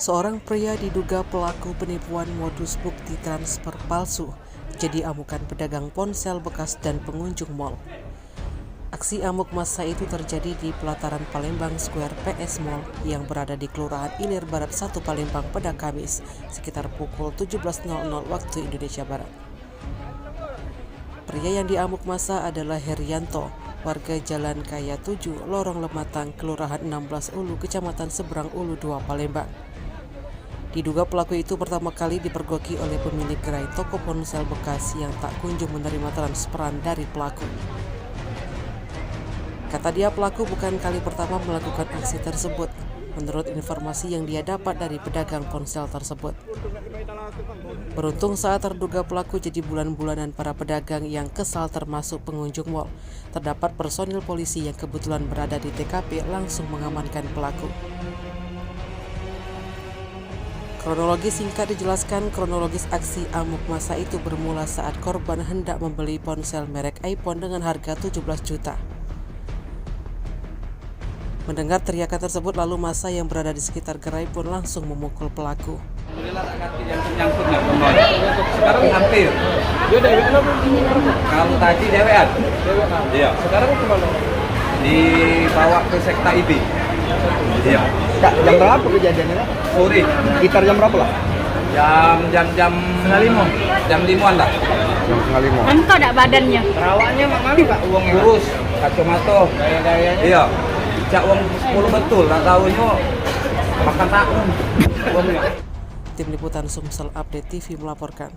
Seorang pria diduga pelaku penipuan modus bukti transfer palsu jadi amukan pedagang ponsel bekas dan pengunjung mal. Aksi amuk massa itu terjadi di pelataran Palembang Square PS Mall yang berada di Kelurahan Ilir Barat 1 Palembang pada Kamis sekitar pukul 17.00 waktu Indonesia Barat. Pria yang diamuk massa adalah Herianto, warga Jalan Kaya 7, Lorong Lematang, Kelurahan 16 Ulu, Kecamatan Seberang Ulu 2 Palembang. Diduga pelaku itu pertama kali dipergoki oleh pemilik gerai toko ponsel bekas yang tak kunjung menerima transferan dari pelaku. Kata dia, pelaku bukan kali pertama melakukan aksi tersebut, menurut informasi yang dia dapat dari pedagang ponsel tersebut. Beruntung saat terduga pelaku jadi bulan-bulanan para pedagang yang kesal termasuk pengunjung mal, terdapat personil polisi yang kebetulan berada di TKP langsung mengamankan pelaku. Kronologis singkat dijelaskan, kronologis aksi amuk massa itu bermula saat korban hendak membeli ponsel merek iPhone dengan harga 17 juta. Mendengar teriakan tersebut, lalu massa yang berada di sekitar gerai pun langsung memukul pelaku. Sekarang hampir. Kalau tadi dewean. Iya. Sekarang kemana? Dibawa ke sekta IB. Iya. Kak, jam berapa kejadiannya? Sore. Sekitar jam berapa lah? Jam 5. Jam 5-an dah. Jam 5:30. Entok dak badannya? Perawaknya mak mana Pak uangnya? Kurus, kacamata. Gaya-gayanya. Iya. Cak uang 10 betul, tak tahunya makan takun. Tim Liputan Sumsel Update TV melaporkan.